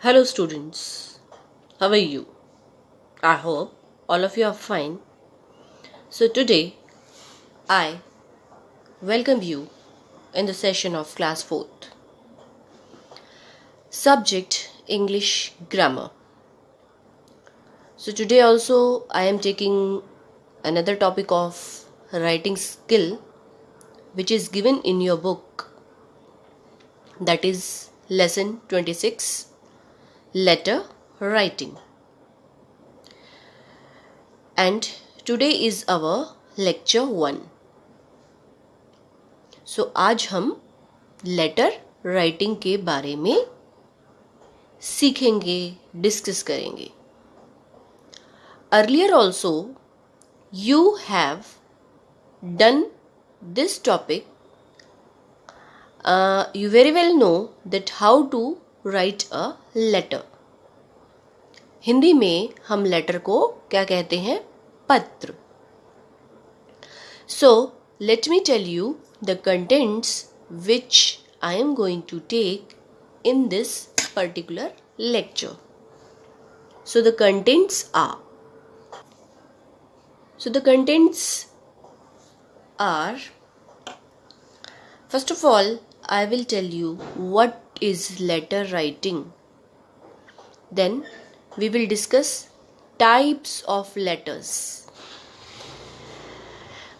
Hello, students. How are you? I hope all of you are fine. So, today I welcome you in the session of class 4th. Subject English Grammar. So, today also I am taking another topic of writing skill which is given in your book, that is lesson 26, letter writing. And today is our lecture 1. सो आज हम letter writing के बारे में सीखेंगे, discuss करेंगे. Earlier also you have done this topic. You very well know that how to write a letter. Hindi में हम letter को क्या कहते हैं? पत्र. So let me tell you the contents which I am going to take in this particular lecture. So the contents are first of all, I will tell you what is letter writing. Then we will discuss types of letters.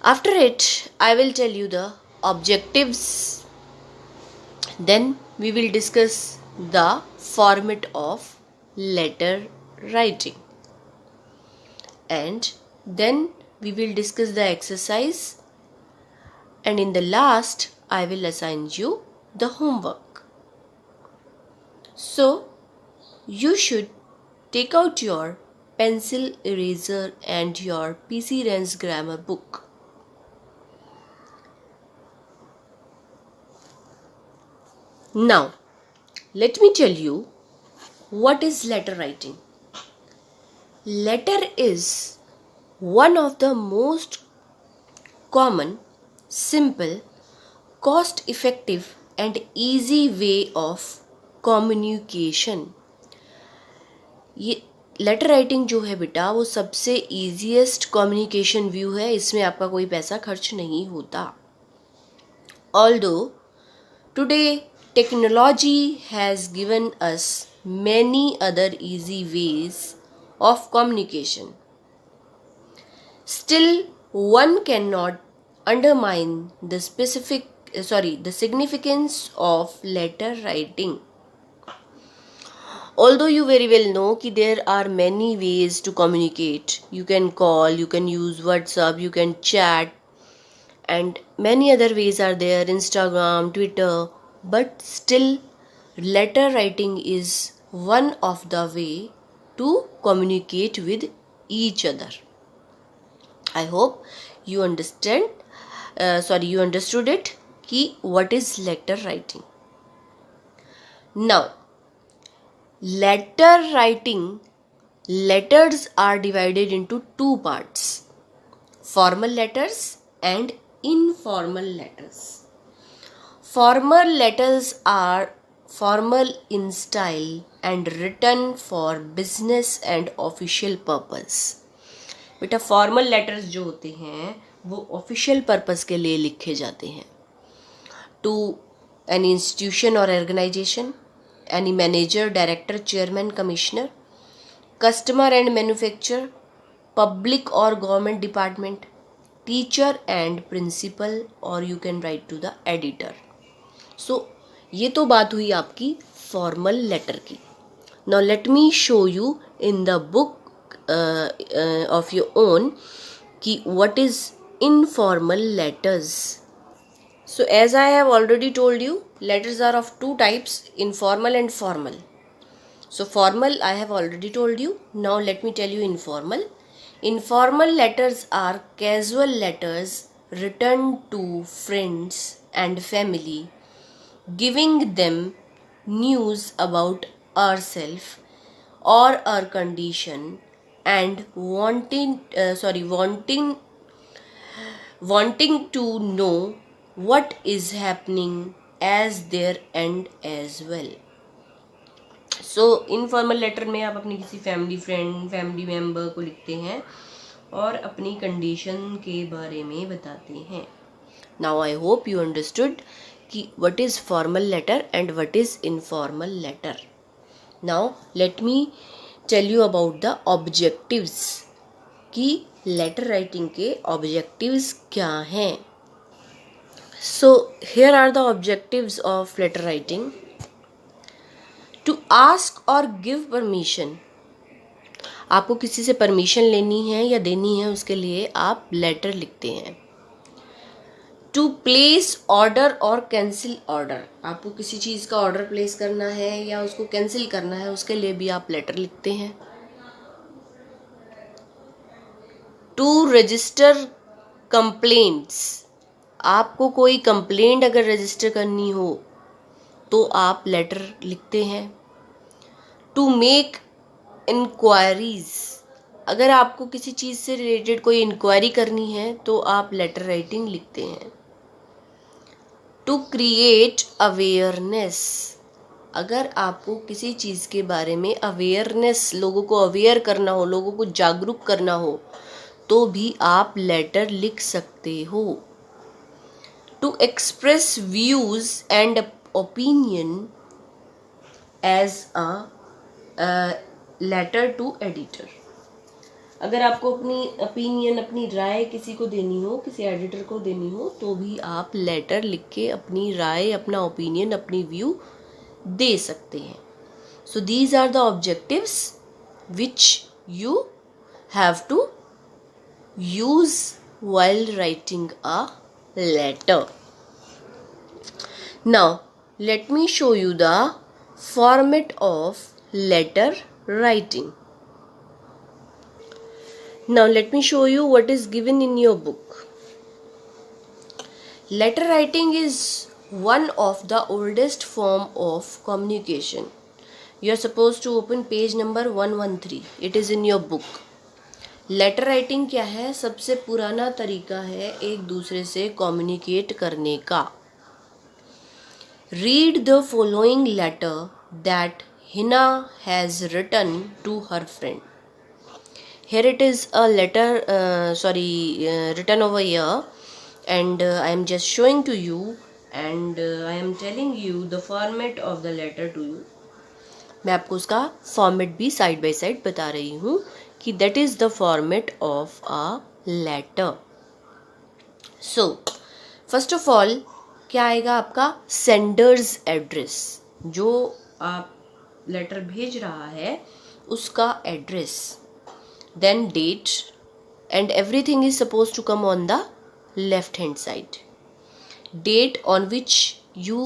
After it, I will tell you the objectives. Then we will discuss the format of letter writing. And then we will discuss the exercise. And in the last, I will assign you the homework. So, you should take out your pencil, eraser and your PC Ren's grammar book. Now, let me tell you what is letter writing. Letter is one of the most common, simple, cost-effective and easy way of communication. ये letter writing जो है बेटा, वो सबसे easiest communication view है. इसमें आपका कोई पैसा खर्च नहीं होता. Although today technology has given us many other easy ways of communication, still one cannot undermine the significance of letter writing. Although you very well know that there are many ways to communicate. You can call, you can use WhatsApp, you can chat, and many other ways are there, Instagram, Twitter. But still, letter writing is one of the way to communicate with each other. I hope you understood it. What is letter writing? Now, letter writing, letters are divided into two parts: formal letters and informal letters. Formal letters are formal in style and written for business and official purpose. बेटा formal letters जो होते हैं वो official purpose के लिए लिखे जाते हैं. To any institution or organization, any manager, director, chairman, commissioner, customer and manufacturer, public or government department, teacher and principal, or you can write to the editor. So, ये तो बात हुई आपकी फॉर्मल लेटर की. Now let me show you in the book of your own कि what is informal letters. So as I have already told you, letters are of two types, informal and formal. So formal I have already told you. Now let me tell you informal. Informal letters are casual letters written to friends and family, giving them news about ourselves or our condition and wanting to know what is happening as their end as well. So informal letter में आप अपनी किसी family friend, family member को लिखते हैं और अपनी condition के बारे में बताते हैं. Now I hope you understood कि what is formal letter and what is informal letter. Now let me tell you about the objectives कि लेटर राइटिंग के ऑब्जेक्टिव्स क्या हैं. So here are the objectives of letter writing. To ask or give permission. आपको किसी से permission लेनी है या देनी है, उसके लिए आप लेटर लिखते हैं. टू प्लेस ऑर्डर और कैंसिल ऑर्डर. आपको किसी चीज़ का ऑर्डर प्लेस करना है या उसको कैंसिल करना है, उसके लिए भी आप लेटर लिखते हैं. To register complaints. आपको कोई कंप्लेंट अगर रजिस्टर करनी हो तो आप लेटर लिखते हैं. To make inquiries. अगर आपको किसी चीज़ से रिलेटेड कोई इंक्वायरी करनी है तो आप लेटर राइटिंग लिखते हैं. To create awareness. अगर आपको किसी चीज़ के बारे में अवेयरनेस, लोगों को अवेयर करना हो, लोगों को जागरूक करना हो, तो भी आप लेटर लिख सकते हो. To express views and opinion as a letter to editor. अगर आपको अपनी ओपिनियन, अपनी राय किसी को देनी हो, किसी एडिटर को देनी हो, तो भी आप लेटर लिख के अपनी राय, अपना ओपिनियन, अपनी व्यू दे सकते हैं. So these are the objectives which you have to use while writing a letter. Now let me show you the format of letter writing. Now let me show you what is given in your book. Letter writing is one of the oldest form of communication. You are supposed to open page number 113. It is in your book. Letter writing क्या है? सबसे पुराना तरीका है एक दूसरे से communicate करने का. Read the following letter that Hina has written to her friend. Here it is a letter, written over here, and I am just showing to you, and I am telling you the format of the letter to you. मैं आपको उसका format भी side by side बता रही हूँ कि that is the format of a letter. So first of all क्या आएगा आपका सेंडर्स एड्रेस. जो आप लेटर भेज रहा है उसका address. Then date, and everything is supposed to come on the left hand side. Date on which you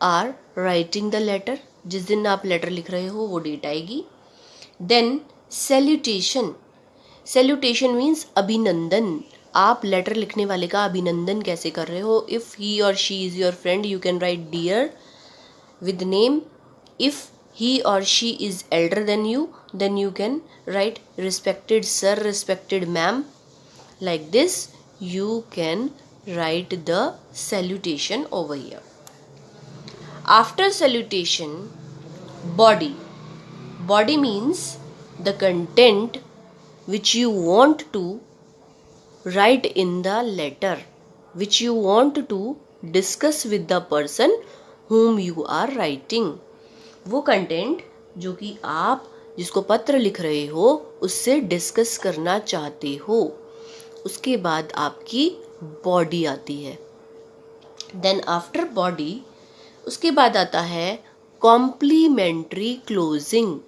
are writing the letter. जिस दिन आप लेटर लिख रहे हो वो डेट आएगी. Then salutation. Salutation means अभिनंदन. आप लेटर लिखने वाले का अभिनंदन कैसे कर रहे हो. If he or she is your friend, you can write dear with name. If he or she is elder than you, then you can write respected sir, respected ma'am. Like this you can write the salutation over here. After salutation, body. Body means the content which you want to write in the letter, which you want to discuss with the person whom you are writing. वो content जो कि आप जिसको पत्र लिख रहे हो उससे डिस्कस करना चाहते हो. उसके बाद आपकी बॉडी आती है. देन आफ्टर बॉडी उसके बाद आता है कॉम्प्लीमेंट्री क्लोजिंग.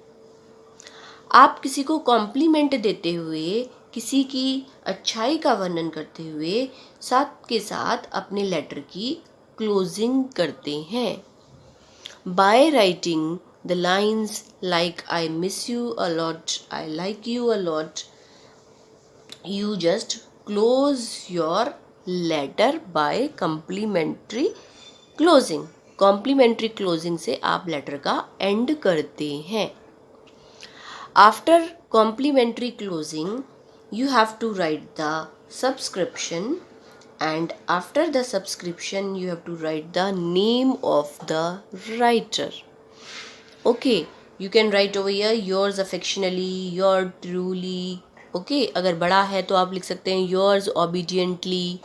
आप किसी को कॉम्प्लीमेंट देते हुए, किसी की अच्छाई का वर्णन करते हुए साथ के साथ अपने लेटर की क्लोजिंग करते हैं. By writing the lines like I miss you a lot, I like you a lot, you just close your letter by complimentary closing. Complimentary closing से आप लेटर का एंड करते हैं. After complimentary closing, you have to write the subscription, and after the subscription you have to write the name of the writer. Okay, you can write over here yours affectionately, your truly. Okay, अगर बड़ा है तो आप लिख सकते हैं yours obediently.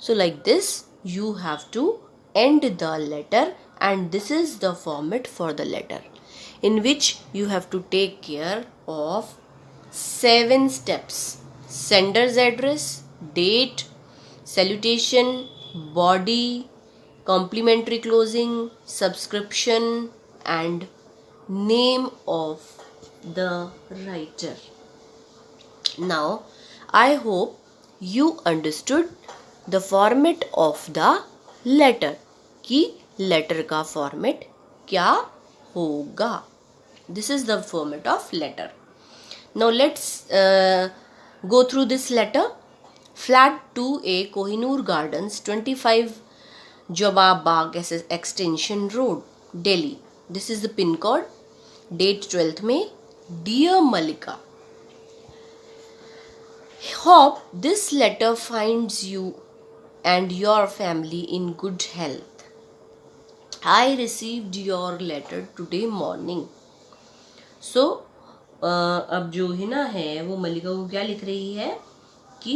So like this you have to end the letter, and this is the format for the letter, in which you have to take care of 7 steps: sender's address, date, salutation, body, complimentary closing, subscription, and name of the writer. Now I hope you understood the format of the letter, कि letter का format क्या होगा. This is the format of letter. Now let's go through this letter. Flat 2A, Kohinoor Gardens, 25 Jawab Bagh Extension Road, Delhi. This is the pin code. Date 12th May. Dear Malika, hope this letter finds you and your family in good health. I received your letter today morning. So अब जो हिना है वो मलिका को क्या लिख रही है कि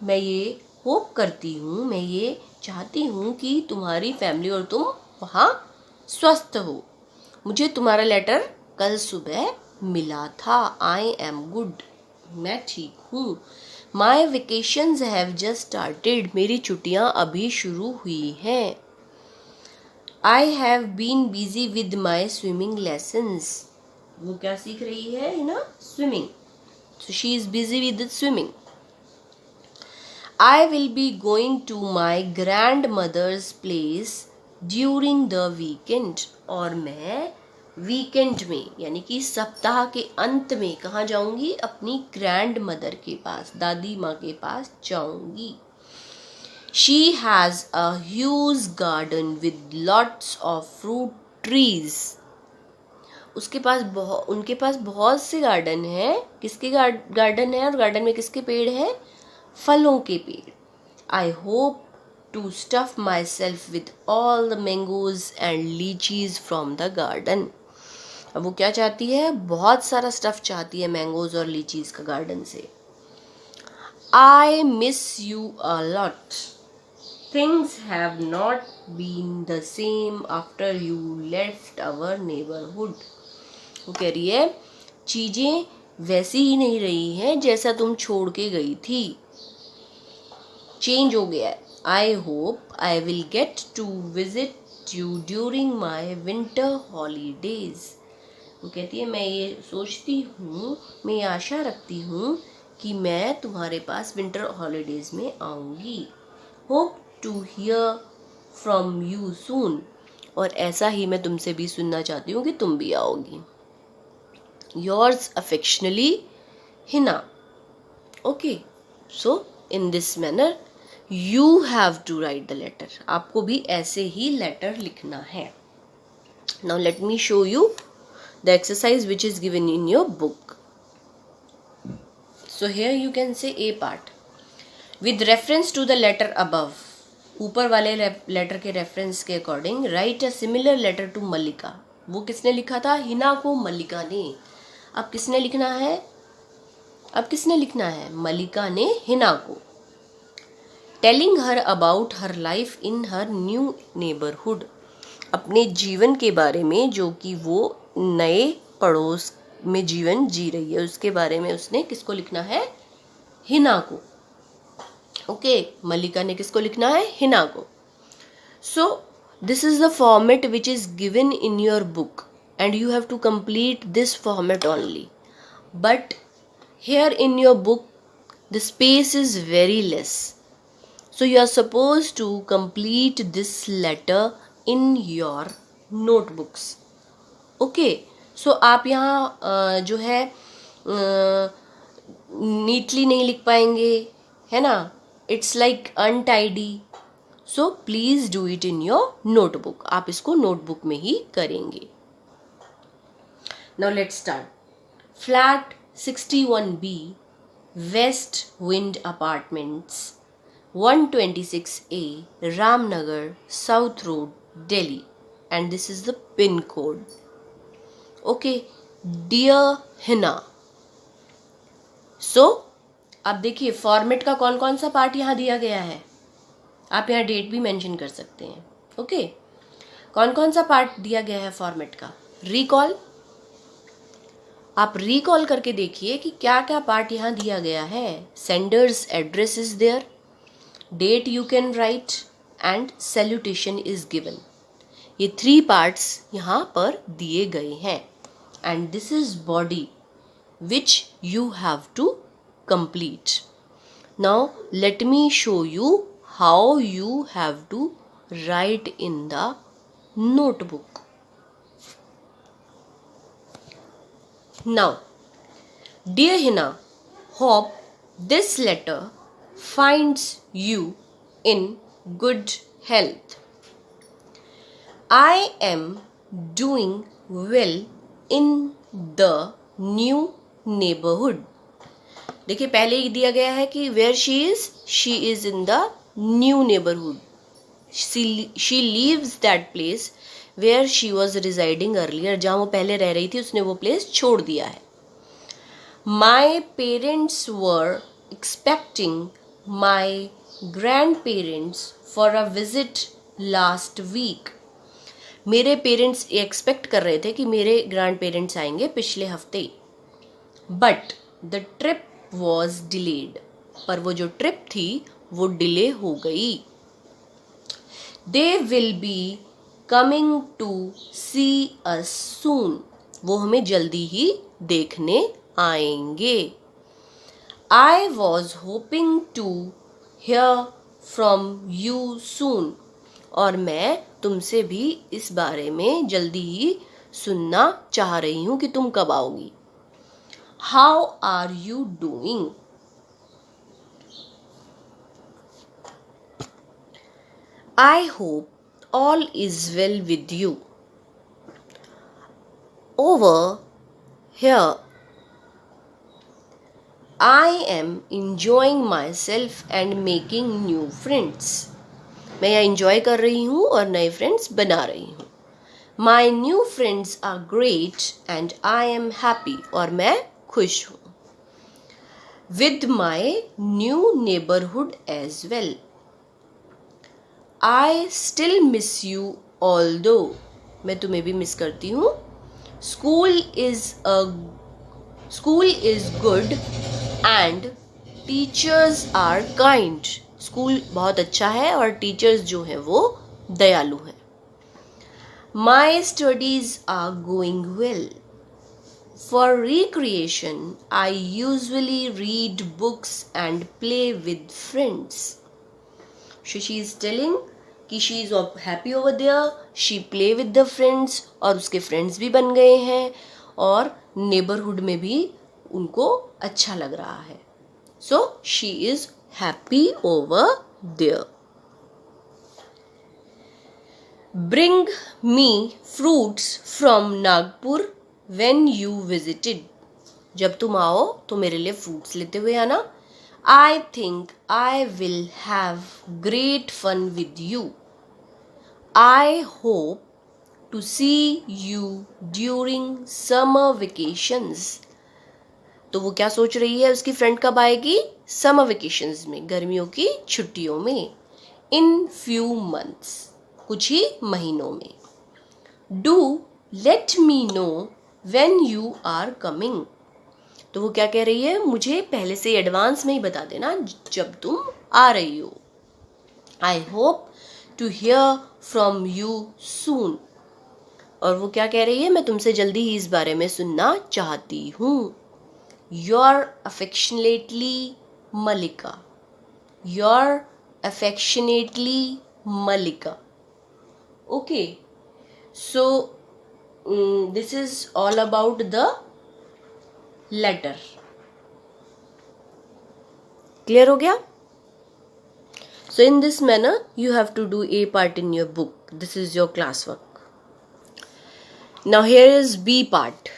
मैं ये होप करती हूँ, मैं ये चाहती हूँ कि तुम्हारी फैमिली और तुम वहाँ स्वस्थ हो. मुझे तुम्हारा लेटर कल सुबह मिला था. आई एम गुड, मैं ठीक हूँ. My vacations have just started, मेरी छुट्टियाँ अभी शुरू हुई हैं. I have been busy with my swimming lessons. वो क्या सीख रही है ना? Swimming. So she is busy with swimming. I will be going to my grandmother's place during the weekend. और मैं वीकेंड में यानी कि सप्ताह के अंत में कहाँ जाऊंगी? अपनी ग्रैंड मदर के पास, दादी माँ के पास जाऊंगी. She has a huge garden with lots of fruit trees. उसके पास उनके पास बहुत से गार्डन है. किसके गार्डन है? और गार्डन में किसके पेड़ हैं? फलों के पेड़. I hope to stuff myself with all the mangoes and lychees from the garden. अब वो क्या चाहती है? बहुत सारा स्टफ चाहती है मैंगोज और लीचीज का गार्डन से. I miss you a lot. Things have not been the same after you left our neighborhood. वो कह रही है चीजें वैसी ही नहीं रही हैं जैसा तुम छोड़ के गई थी. चेंज हो गया है. I hope I will get to visit you during my winter holidays. वो कहती है मैं ये सोचती हूँ, मैं ये आशा रखती हूँ कि मैं तुम्हारे पास विंटर हॉलीडेज में आऊँगी. Hope to hear from you soon. और ऐसा ही मैं तुमसे भी सुनना चाहती हूँ कि तुम भी आओगी. Yours affectionately, Hina. Okay, so in this manner you have to write the letter. आपको भी ऐसे ही लेटर लिखना है. Now let me show you the exercise which is given in your book. So here you can say A part. With reference to the letter above, ऊपर वाले letter के reference के according write a similar letter to Mallika. वो किसने लिखा था? हिना को मल्लिका ने. अब किसने लिखना है? मल्लिका ने हिना को. Telling her about her life in her new neighbourhood. अपने जीवन के बारे में जो कि वो नए पड़ोस में जीवन जी रही है उसके बारे में उसने किसको लिखना है? हिना को. ओके, मल्लिका ने किसको लिखना है? हिना को. सो this is the format which is given in your book and you have to complete this format only. But here in your book the space is very less, so you are supposed to complete this letter in your notebooks. Okay, so आप यहाँ जो है neatly नहीं लिख पाएंगे, है ना? It's like untidy. So please do it in your notebook. आप इसको notebook में ही करेंगे. Now let's start. Flat 61B, West Wind Apartments, 126A, Ramnagar, South Road, Delhi. And this is the pin code. Okay, dear Hina. So आप देखिए format का कौन कौन सा पार्ट यहाँ दिया गया है, आप यहाँ डेट भी मेंशन कर सकते हैं। ओके, कौन कौन सा पार्ट दिया गया है फॉर्मेट का? रिकॉल, आप रिकॉल करके देखिए कि क्या क्या पार्ट यहाँ दिया गया है। Sender's address is there, date you can write and salutation is given. ये 3 पार्ट्स यहाँ पर दिए गए हैं and this is body which you have to complete. Now let me show you how you have to write in the notebook. Now, dear Hina, hope this letter finds you in good health. I am doing well in the new neighborhood. देखिए पहले ही दिया गया है कि where she is in the new neighbourhood, she leaves that place where she was residing earlier, जहाँ वो पहले रह रही थी उसने वो प्लेस छोड़ दिया है। My parents were expecting my grandparents for a visit last week. मेरे पेरेंट्स एक्सपेक्ट कर रहे थे कि मेरे ग्रैंड पेरेंट्स आएंगे पिछले हफ्ते, but the trip was delayed, पर वो जो ट्रिप थी वो डिले हो गई। They will be coming to see us soon, वो हमें जल्दी ही देखने आएंगे। I was hoping to hear from you soon, और मैं तुमसे भी इस बारे में जल्दी ही सुनना चाह रही हूँ कि तुम कब आओगी। How are you doing? I hope all is well with you. Over here, I am enjoying myself and making new friends. मैं यहाँ enjoy कर रही हूँ और नए friends बना रही हूँ। My new friends are great and I am happy, और मैं खुश हूँ। With my new neighborhood as well. I still miss you although, मैं तुम्हें भी मिस करती हूँ। School is good and teachers are kind. School बहुत अच्छा है और टीचर्स जो हैं वो दयालु हैं। My studies are going well. For recreation, I usually read books and play with friends. So she is telling कि she is happy over there, she play with the friends, और उसके friends भी बन गए हैं और neighborhood में भी उनको अच्छा लग रहा है। So she is happy over there. Bring me fruits from Nagpur when you visited. जब तुम आओ तो मेरे लिए फ्रूट्स लेते हुए आना। I think I will have great fun with you. I hope to see you during summer vacations. तो वो क्या सोच रही है, उसकी फ्रेंड कब आएगी? समर वेकेशंस में, गर्मियों की छुट्टियों में। In few months, कुछ ही महीनों में। Do let me know when you are coming. तो वो क्या कह रही है, मुझे पहले से एडवांस में ही बता देना जब तुम आ रही हो। I hope to hear from you soon. और वो क्या कह रही है, मैं तुमसे जल्दी ही इस बारे में सुनना चाहती हूँ। Your affectionately Malika. Your affectionately Malika. Okay, so this is all about the letter. Clear हो गया? So in this manner you have to do a part in your book. This is your classwork. Now here is B part.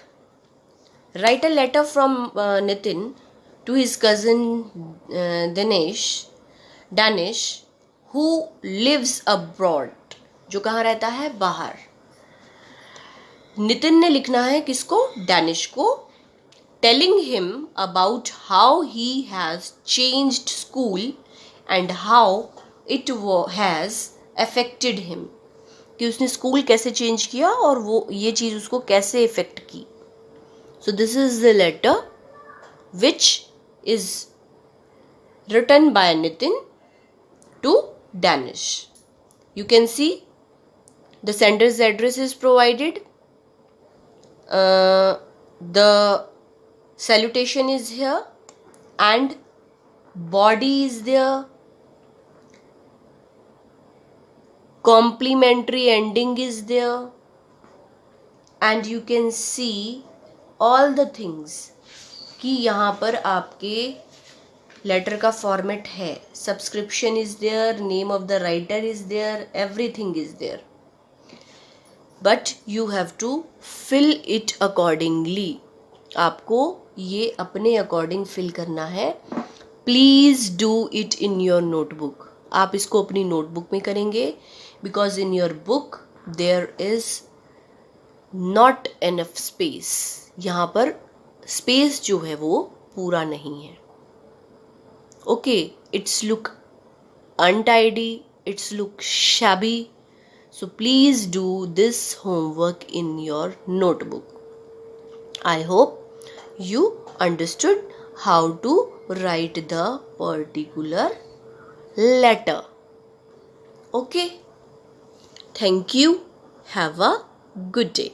Write a letter from Nitin to his cousin Danish who lives abroad. जो कहाँ रहता है? बाहर. नितिन ने लिखना है किसको? Danish को, telling him about how he has changed school and how it has affected him, कि उसने स्कूल कैसे चेंज किया और वो ये चीज़ उसको कैसे इफेक्ट की. So this is the letter which is written by Nitin to Danish. You can see the sender's address is provided. The salutation is here and body is there. Complimentary ending is there. And you can see all the things कि यहाँ पर आपके letter का format है. Subscription is there, name of the writer is there, everything is there, but you have to fill it accordingly. आपको ये अपने according fill करना है. Please do it in your notebook. आप इसको अपनी नोटबुक में करेंगे because in your book there is not enough space. यहाँ पर स्पेस जो है वो पूरा नहीं है. Okay, it's look untidy, it's look shabby. So please do this homework in your notebook. I hope you understood how to write the particular letter. Okay. Thank you. Have a good day.